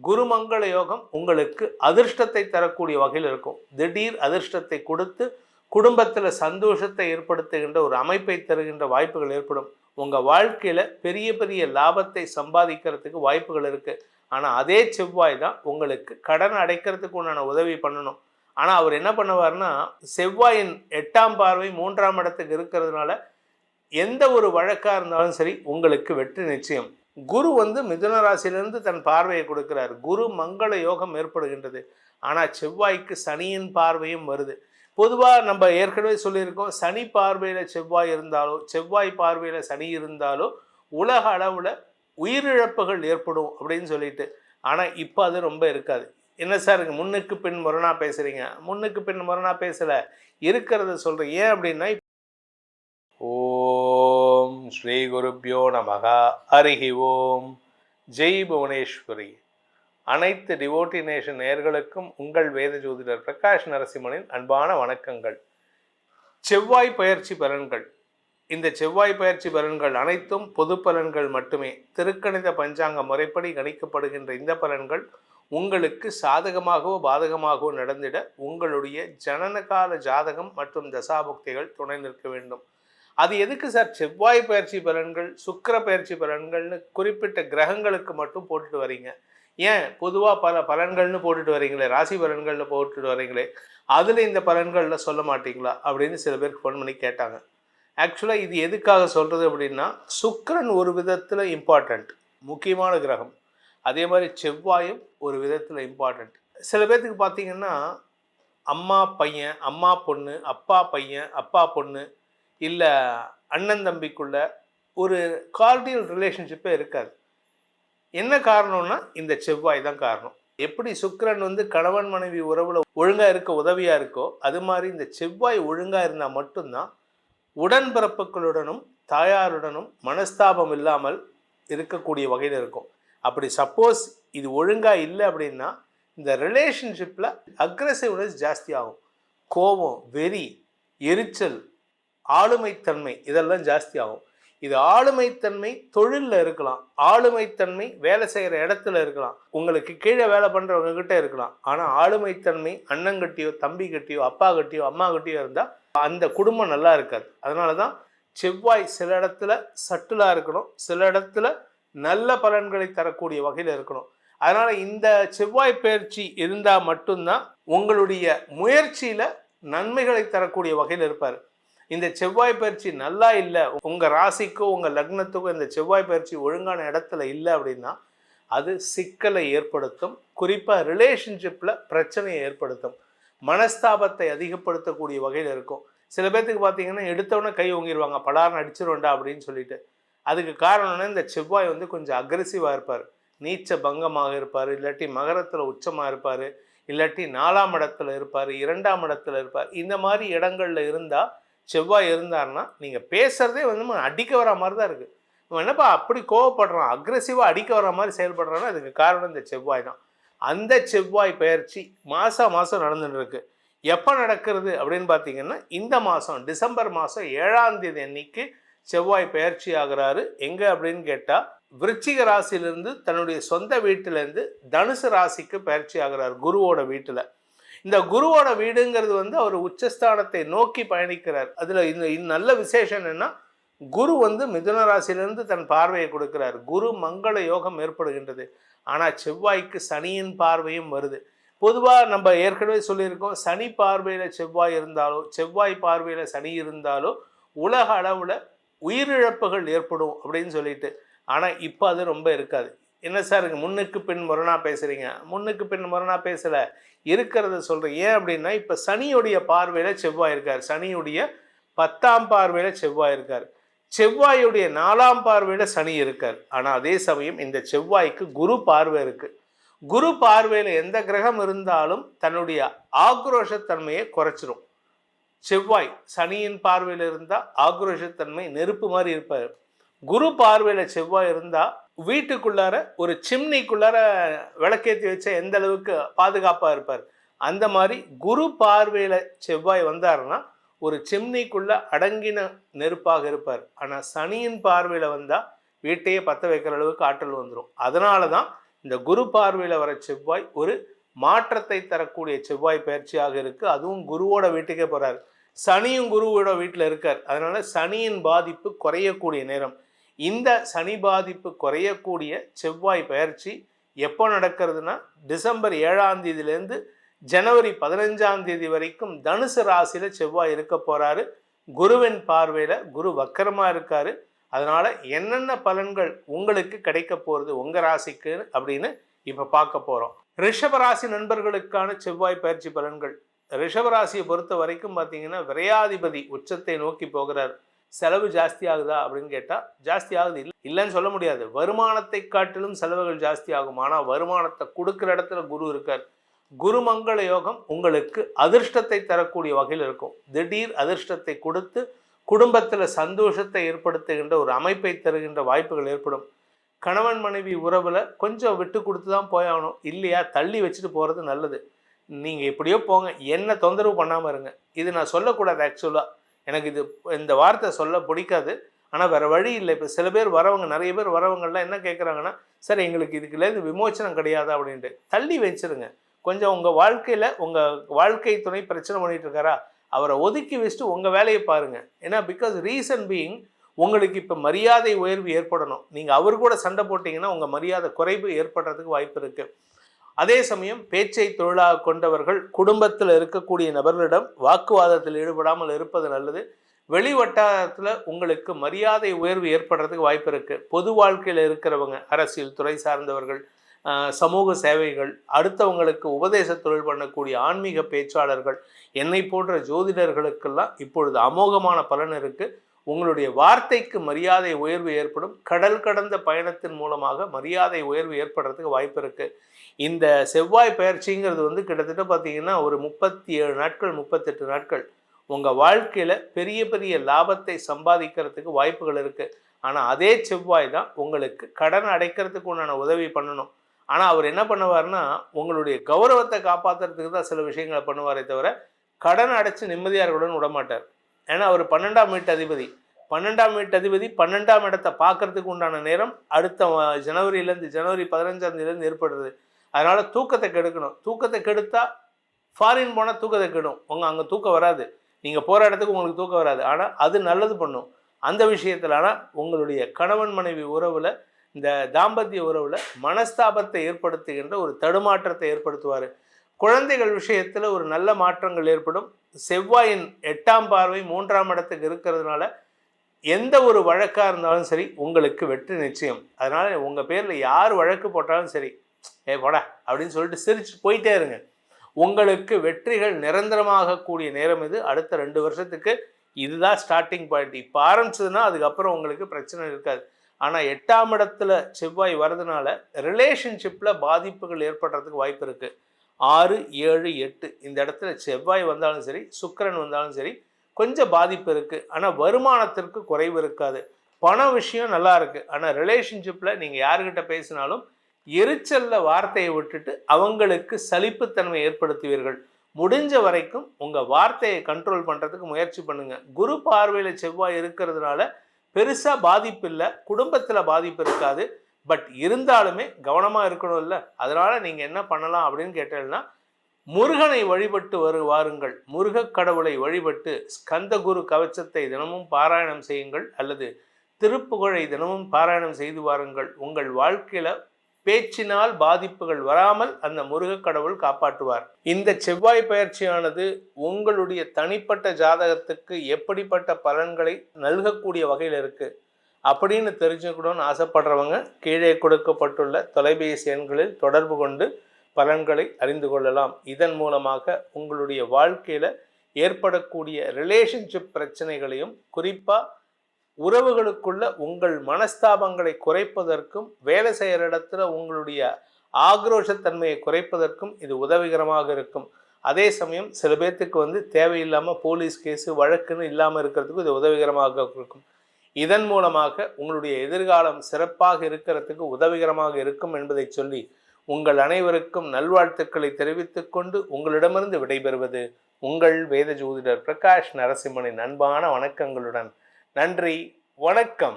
குருமங்கள யோகம் உங்களுக்கு அதிர்ஷ்டத்தை தரக்கூடிய வகையில் இருக்கும். திடீர் அதிர்ஷ்டத்தை கொடுத்து குடும்பத்தில் சந்தோஷத்தை ஏற்படுத்துகின்ற ஒரு அமைப்பை தருகின்ற வாய்ப்புகள் ஏற்படும். உங்கள் வாழ்க்கையில் பெரிய பெரிய லாபத்தை சம்பாதிக்கிறதுக்கு வாய்ப்புகள் இருக்குது. ஆனால் அதே செவ்வாய் தான் உங்களுக்கு கடன் அடைக்கிறதுக்கு உண்டான உதவி பண்ணணும். ஆனால் அவர் என்ன பண்ணுவார்னா, செவ்வாயின் 8ஆம் பார்வை 3ஆம் இடத்துக்கு இருக்கிறதுனால எந்த ஒரு வழக்காக இருந்தாலும் சரி உங்களுக்கு வெற்றி நிச்சயம். குரு மிதுன ராசியிலிருந்து தன் பார்வையை கொடுக்கிறார். குரு மங்கள யோகம் ஏற்படுகின்றது. ஆனால் செவ்வாய்க்கு சனியின் பார்வையும் வருது. பொதுவாக நம்ம ஏற்கனவே சொல்லியிருக்கோம், சனி பார்வையில் செவ்வாய் இருந்தாலோ செவ்வாய் பார்வையில் சனி இருந்தாலோ உலக அளவில் உயிரிழப்புகள் ஏற்படும் அப்படின்னு சொல்லிட்டு. ஆனால் இப்போ அது ரொம்ப இருக்காது. என்ன சார் முன்னுக்கு பின் முரணாக பேசுகிறீங்க? முன்னுக்கு பின் முரணாக பேசலை, இருக்கிறத சொல்கிறேன். ஏன் அப்படின்னா, ஓம் ஸ்ரீ குருப்யோ நமக. ஹரிஹி ஓம். ஜெய் புவனேஸ்வரி. அனைத்து டிவோட்டி நேஷன் நேயர்களுக்கும் உங்கள் வேத ஜோதிடர் பிரகாஷ் நரசிம்மனின் அன்பான வணக்கங்கள். செவ்வாய் பயிற்சி பலன்கள். இந்த செவ்வாய் பயிற்சி பலன்கள் அனைத்தும் பொது பலன்கள் மட்டுமே. திருக்கணித பஞ்சாங்க முறைப்படி கணிக்கப்படுகின்ற இந்த பலன்கள் உங்களுக்கு சாதகமாகவோ பாதகமாகவோ நடந்திட உங்களுடைய ஜனனகால ஜாதகம் மற்றும் தசாபுக்திகள் துணை நிற்க வேண்டும். அது எதுக்கு சார் செவ்வாய் பயிற்சி பலன்கள், சுக்கிர பயிற்சி பலன்கள்னு குறிப்பிட்ட கிரகங்களுக்கு மட்டும் போட்டுட்டு வரீங்க? ஏன் பொதுவாக பல பலன்கள்னு போட்டுட்டு வரீங்களே, ராசி பலன்கள்னு போட்டுட்டு வரீங்களே, அதில் இந்த பலன்களில் சொல்ல மாட்டிங்களா அப்படின்னு சில பேருக்கு ஃபோன் பண்ணி கேட்டாங்க. ஆக்சுவலாக இது எதுக்காக சொல்கிறது அப்படின்னா, சுக்கிரன் ஒரு விதத்தில் இம்பார்ட்டண்ட், முக்கியமான கிரகம். அதே மாதிரி செவ்வாயும் ஒரு விதத்தில் இம்பார்ட்டண்ட். சில பேர்த்துக்கு பார்த்திங்கன்னா, அம்மா பையன், அம்மா பொண்ணு, அப்பா பையன், அப்பா பொண்ணு, இல்லை அண்ணன் தம்பிக்குள்ள ஒரு கார்டியல் ரிலேஷன்ஷிப்பே இருக்காது. என்ன காரணம்னா இந்த செவ்வாய் தான் காரணம். எப்படி சுக்கிரன் கணவன் மனைவி உறவில் ஒழுங்காக இருக்க உதவியாக இருக்கோ, அது மாதிரி இந்த செவ்வாய் ஒழுங்காக இருந்தால் மட்டும்தான் உடன்பிறப்புகளுடனும் தாயாருடனும் மனஸ்தாபம் இல்லாமல் இருக்கக்கூடிய வகையில் இருக்கும். அப்படி சப்போஸ் இது ஒழுங்காக இல்லை அப்படின்னா இந்த ரிலேஷன்ஷிப்பில் அக்ரெசிவ்னஸ் ஜாஸ்தி ஆகும். கோபம், வெறி, எரிச்சல், ஆளுமைத்தன்மை இதெல்லாம் ஜாஸ்தி ஆகும். இது ஆளுமைத்தன்மை தொழிலில் இருக்கலாம், ஆளுமைத்தன்மை வேலை செய்கிற இடத்துல இருக்கலாம், உங்களுக்கு கீழே வேலை பண்ணுறவங்க கிட்டே இருக்கலாம். ஆனால் ஆளுமைத்தன்மை அண்ணங்கிட்டையோ தம்பிக்கிட்டையோ அப்பா கிட்டையோ அம்மா கிட்டையோ இருந்தால் அந்த குடும்பம் நல்லா இருக்காது. அதனால தான் செவ்வாய் சில இடத்துல சட்டிலாக இருக்கணும், சில இடத்துல நல்ல பலன்களை தரக்கூடிய வகையில் இருக்கணும். அதனால் இந்த செவ்வாய் பயிற்சி இருந்தால் மட்டும்தான் உங்களுடைய முயற்சியில் நன்மைகளை தரக்கூடிய வகையில் இருப்பார். இந்த செவ்வாய் பயிற்சி நல்லா இல்லை, உங்கள் ராசிக்கோ உங்கள் லக்னத்துக்கோ இந்த செவ்வாய் பயிற்சி ஒழுங்கான இடத்துல இல்லை அப்படின்னா அது சிக்கலை ஏற்படுத்தும். குறிப்பாக ரிலேஷன்ஷிப்பில் பிரச்சனையை ஏற்படுத்தும், மனஸ்தாபத்தை அதிகப்படுத்தக்கூடிய வகையில் இருக்கும். சில பேர்த்துக்கு பார்த்தீங்கன்னா எடுத்தவொடனே கை ஓங்கிடுவாங்க, பலார்னு அடிச்சிருவேண்டா அப்படின்னு சொல்லிட்டு. அதுக்கு காரணம்னா இந்த செவ்வாய் கொஞ்சம் அக்ரெசிவாக இருப்பார், நீச்ச பங்கமாக இருப்பார், இல்லாட்டி மகரத்தில் உச்சமாக இருப்பார், இல்லாட்டி 4ஆம் இடத்துல இருப்பார், 2ஆம் இடத்துல இருப்பார். இந்த மாதிரி இடங்களில் இருந்தால் செவ்வாய் இருந்தார்னா நீங்கள் பேசுகிறதே அடிக்க வர மாதிரி தான் இருக்குது. இவன் என்னப்பா அப்படி கோவப்படுறான், அக்ரெசிவாக அடிக்க வர மாதிரி செயல்படுறான்னா அதுக்கு காரணம் இந்த செவ்வாய் தான். அந்த செவ்வாய் பயிற்சி மாதம் நடந்துட்டு இருக்கு. எப்போ நடக்கிறது அப்படின்னு பார்த்தீங்கன்னா, இந்த மாதம் டிசம்பர் மாதம் 7ஆம் தேதி அன்னைக்கு செவ்வாய் பயிற்சி ஆகிறாரு. எங்கே அப்படின்னு கேட்டால், விருச்சிக ராசியிலிருந்து தன்னுடைய சொந்த வீட்டிலேருந்து தனுசு ராசிக்கு பயிற்சி ஆகிறார், குருவோட வீட்டில். இந்த குருவோட வீடுங்கிறது அவர் உச்சஸ்தானத்தை நோக்கி பயணிக்கிறார். அதில் இந்த நல்ல விசேஷம் என்னென்னா, குரு மிதுன ராசியிலிருந்து தன் பார்வையை கொடுக்கிறார். குரு மங்கள யோகம் ஏற்படுகின்றது. ஆனால் செவ்வாய்க்கு சனியின் பார்வையும் வருது. பொதுவாக நம்ம ஏற்கனவே சொல்லியிருக்கோம், சனி பார்வையில் செவ்வாய் இருந்தாலோ செவ்வாய் பார்வையில் சனி இருந்தாலோ உலக அளவில் உயிரிழப்புகள் ஏற்படும் அப்படின்னு சொல்லிட்டு. ஆனால் இப்போ அது ரொம்ப இருக்காது. என்ன சார் முன்னுக்கு பின் முரணாக பேசுகிறீங்க? முன்னுக்கு பின் முரணாக பேசலை, இருக்கிறத சொல்கிறேன். ஏன் அப்படின்னா, இப்போ சனியுடைய பார்வையில் செவ்வாய் இருக்கார், சனியுடைய 10ஆம் பார்வையில் செவ்வாய் இருக்கார், செவ்வாயுடைய 4ஆம் பார்வையில் சனி இருக்கார். ஆனால் அதே சமயம் இந்த செவ்வாய்க்கு குரு பார்வை இருக்குது. குரு பார்வையில் எந்த கிரகம் இருந்தாலும் தன்னுடைய ஆக்ரோஷத்தன்மையை குறைச்சிரும். செவ்வாய் சனியின் பார்வையில் இருந்தால் ஆக்ரோஷத்தன்மை நெருப்பு மாதிரி இருப்பார். குரு பார்வையில் செவ்வாய் இருந்தால் வீட்டுக்குள்ளார ஒரு சிம்னிக்குள்ளார விளக்கேற்றி வச்ச எந்த அளவுக்கு பாதுகாப்பாக இருப்பார். அந்த மாதிரி குரு பார்வையில் செவ்வாய் வந்தாருன்னா ஒரு சிம்னிக்குள்ள அடங்கின நெருப்பாக இருப்பார். ஆனால் சனியின் பார்வையில் வந்தால் வீட்டையே பற்ற வைக்கிற அளவுக்கு ஆற்றல் வந்துடும். அதனால தான் இந்த குரு பார்வையில் வர செவ்வாய் ஒரு மாற்றத்தை தரக்கூடிய செவ்வாய் பயிற்சியாக இருக்குது. அதுவும் குருவோட வீட்டுக்கே போகிறார். சனியும் குருவோட வீட்டில் இருக்கார். அதனால சனியின் பாதிப்பு குறையக்கூடிய நேரம். இந்த சனி பாதிப்பு குறையக்கூடிய செவ்வாய் பயிற்சி எப்போ நடக்கிறதுனா டிசம்பர் 7ஆம் தேதியிலேருந்து ஜனவரி 15ஆம் தேதி வரைக்கும் தனுசு ராசியில் செவ்வாய் இருக்க போகிறாரு. குருவின் பார்வையில் குரு வக்கரமாக இருக்காரு. அதனால் என்னென்ன பலன்கள் உங்களுக்கு கிடைக்க போகிறது உங்கள் ராசிக்கு அப்படின்னு இப்போ பார்க்க போகிறோம். ரிஷபராசி நண்பர்களுக்கான செவ்வாய் பயிற்சி பலன்கள். ரிஷபராசியை பொறுத்த வரைக்கும் பார்த்தீங்கன்னா விரையாதிபதி உச்சத்தை நோக்கி போகிறார். செலவு ஜாஸ்தி ஆகுதா அப்படின்னு கேட்டால் ஜாஸ்தி ஆகுது. இல்லைன்னு சொல்ல முடியாது. வருமானத்தை காட்டிலும் செலவுகள் ஜாஸ்தி ஆகும். ஆனால் வருமானத்தை கொடுக்குற இடத்துல குரு இருக்கார். குருமங்கள யோகம் உங்களுக்கு அதிர்ஷ்டத்தை தரக்கூடிய வகையில் இருக்கும். திடீர் அதிர்ஷ்டத்தை கொடுத்து குடும்பத்தில் சந்தோஷத்தை ஏற்படுத்துகின்ற ஒரு அமைப்பை தருகின்ற வாய்ப்புகள் ஏற்படும். கணவன் மனைவி உறவில் கொஞ்சம் விட்டு கொடுத்து தான் போயாகணும். இல்லையா தள்ளி வச்சுட்டு போகிறது நல்லது. நீங்கள் எப்படியோ போங்க, என்ன தொந்தரவு பண்ணாமல் இருங்க. இது நான் சொல்லக்கூடாது. ஆக்சுவலாக எனக்கு இந்த வார்த்தை சொல்ல பிடிக்காது. ஆனால் வேறு வழி இல்லை. இப்போ சில பேர் வரவங்க, நிறைய பேர் வரவங்கள்லாம் என்ன கேட்குறாங்கன்னா, சார் எங்களுக்கு இதுக்குலேருந்து விமோச்சனம் கிடையாது அப்படின்ட்டு. தள்ளி வச்சுருங்க. கொஞ்சம் உங்கள் வாழ்க்கையில் உங்கள் வாழ்க்கை துணை பிரச்சனை பண்ணிகிட்டு இருக்காரா, அவரை ஒதுக்கி வச்சுட்டு உங்கள் வேலையை பாருங்கள். ஏன்னா பிகாஸ் ரீசன் பீயிங் உங்களுக்கு இப்போ மரியாதை உயர்வு ஏற்படணும். நீங்கள் அவர் கூட சண்டை போட்டிங்கன்னா உங்கள் மரியாதை குறைவு ஏற்படுறதுக்கு வாய்ப்பு இருக்குது. அதே சமயம் பேச்சை தொழிலாக கொண்டவர்கள் குடும்பத்தில் இருக்கக்கூடிய நபர்களிடம் வாக்குவாதத்தில் ஈடுபடாமல் இருப்பது நல்லது. வெளி வட்டாரத்தில் உங்களுக்கு மரியாதை உயர்வு ஏற்படுறதுக்கு வாய்ப்பு இருக்குது. பொது வாழ்க்கையில் இருக்கிறவங்க, அரசியல் துறை சார்ந்தவர்கள், சமூக சேவைகள், அடுத்தவங்களுக்கு உபதேச தொழில் பண்ணக்கூடிய ஆன்மீக பேச்சாளர்கள், என்னை போன்ற ஜோதிடர்களுக்கெல்லாம் இப்பொழுது அமோகமான பலன் இருக்குது. உங்களுடைய வார்த்தைக்கு மரியாதை உயர்வு ஏற்படும். கடல் கடந்த பயணத்தின் மூலமாக மரியாதை உயர்வு ஏற்படுறதுக்கு வாய்ப்பு இருக்குது. இந்த செவ்வாய் பயிற்சிங்கிறது கிட்டத்தட்ட பார்த்தீங்கன்னா ஒரு 37 நாட்கள் 38 நாட்கள் உங்கள் வாழ்க்கையில் பெரிய பெரிய லாபத்தை சம்பாதிக்கிறதுக்கு வாய்ப்புகள் இருக்குது. ஆனால் அதே செவ்வாய் தான் உங்களுக்கு கடன் அடைக்கிறதுக்கு உண்டான உதவி பண்ணணும். ஆனால் அவர் என்ன பண்ணுவார்னா, உங்களுடைய கௌரவத்தை காப்பாற்றுறதுக்கு தான் சில விஷயங்களை பண்ணுவாரே தவிர கடன் அடைச்சி நிம்மதியார்களுடன் விடமாட்டார். ஏன்னா அவர் 12ஆம் வீட்டு அதிபதி. 12ஆம் வீட்டு அதிபதி 12ஆம் இடத்தை பார்க்கறதுக்கு உண்டான நேரம் அடுத்த ஜனவரி 15ஆம் தேதியிலேருந்து ஏற்படுறது. அதனால் தூக்கத்தை கெடுக்கணும். தூக்கத்தை கெடுத்தால் ஃபாரின் போனால் தூக்கத்தை கெடும். அங்கே தூக்கம் வராது. நீங்கள் போகிற இடத்துக்கு உங்களுக்கு தூக்கம் வராது. ஆனால் அது நல்லது பண்ணும் அந்த விஷயத்தில். ஆனால் உங்களுடைய கணவன் மனைவி உறவில், இந்த தாம்பத்திய உறவில் மனஸ்தாபத்தை ஏற்படுத்துகின்ற ஒரு தடுமாற்றத்தை ஏற்படுத்துவார். குழந்தைகள் விஷயத்தில் ஒரு நல்ல மாற்றங்கள் ஏற்படும். செவ்வாயின் 8ஆம் பார்வை 3ஆம் இடத்துக்கு இருக்கிறதுனால எந்த ஒரு வழக்காக இருந்தாலும் சரி உங்களுக்கு வெற்றி நிச்சயம். அதனால் உங்கள் பேரில் யார் வழக்கு போட்டாலும் சரி, போடா அப்படின்னு சொல்லிட்டு சிரிச்சு போயிட்டே இருங்க. உங்களுக்கு வெற்றிகள் நிரந்தரமாக கூடிய நேரம் இது. அடுத்த 2 வருஷத்துக்கு இதுதான் ஸ்டார்டிங் பாயிண்ட். இப்போ ஆரம்பிச்சதுன்னா அதுக்கப்புறம் உங்களுக்கு பிரச்சனை இருக்காது. ஆனால் 8ஆம் இடத்துல செவ்வாய் வர்றதுனால ரிலேஷன்ஷிப்பில் பாதிப்புகள் ஏற்படுறதுக்கு வாய்ப்பு இருக்குது. 6, 7, 8 இந்த இடத்துல செவ்வாய் வந்தாலும் சரி, சுக்கிரன் வந்தாலும் சரி, கொஞ்சம் பாதிப்பு இருக்குது. ஆனால் வருமானத்திற்கு குறைவு இருக்காது. பண விஷயம் நல்லா இருக்குது. ஆனால் ரிலேஷன்ஷிப்பில் நீங்கள் யாருக்கிட்ட பேசினாலும் எரிச்சல்ல வார்த்தையை விட்டுட்டு அவங்களுக்கு சலிப்புத்தன்மை ஏற்படுத்துவீர்கள். முடிஞ்ச வரைக்கும் உங்கள் வார்த்தையை கண்ட்ரோல் பண்ணுறதுக்கு முயற்சி பண்ணுங்கள். குரு பார்வையில் செவ்வாய் இருக்கிறதுனால பெருசாக பாதிப்பு இல்லை, குடும்பத்தில் பாதிப்பு இருக்காது. பட் இருந்தாலுமே கவனமாக இருக்கணும் இல்லை. அதனால் நீங்கள் என்ன பண்ணலாம் அப்படின்னு கேட்டீங்கன்னா, முருகனை வழிபட்டு வாருங்கள். முருகக் கடவுளை வழிபட்டு ஸ்கந்த குரு கவச்சத்தை தினமும் பாராயணம் செய்யுங்கள், அல்லது திருப்புகழை தினமும் பாராயணம் செய்து வாருங்கள். உங்கள் வாழ்க்கையில் பேச்சினால் பாதிப்புகள் வராமல் அந்த முருகக் கடவுள் காப்பாற்றுவார். இந்த செவ்வாய் பயிற்சியானது உங்களுடைய தனிப்பட்ட ஜாதகத்துக்கு எப்படிப்பட்ட பலன்களை நல்கக்கூடிய வகையில் இருக்குது அப்படின்னு தெரிஞ்சுக்கணும்னு ஆசைப்படுறவங்க கீழே கொடுக்கப்பட்டுள்ள தொலைபேசி எண்களில் தொடர்பு கொண்டு பலன்களை அறிந்து கொள்ளலாம். இதன் மூலமாக உங்களுடைய வாழ்க்கையில் ஏற்படக்கூடிய ரிலேஷன்ஷிப் பிரச்சனைகளையும், குறிப்பாக உறவுகளுக்குள்ள உங்கள் மனஸ்தாபங்களை குறைப்பதற்கும், வேலை செய்கிற இடத்துல உங்களுடைய ஆக்ரோஷத்தன்மையை குறைப்பதற்கும் இது உதவிகரமாக இருக்கும். அதே சமயம் சில பேர்த்துக்கு தேவையில்லாமல் போலீஸ் கேஸு வழக்குன்னு இல்லாமல் இருக்கிறதுக்கும் இது உதவிகரமாக இருக்கும். இதன் மூலமாக உங்களுடைய எதிர்காலம் சிறப்பாக இருக்கிறதுக்கு உதவிகரமாக இருக்கும் என்பதை சொல்லி உங்கள் அனைவருக்கும் நல்வாழ்த்துக்களை தெரிவித்துக் கொண்டு உங்களிடமிருந்து விடைபெறுவது உங்கள் வேத ஜோதிடர் பிரகாஷ் நரசிம்மனின் அன்பான வணக்கங்களுடன். நன்றி, வணக்கம்.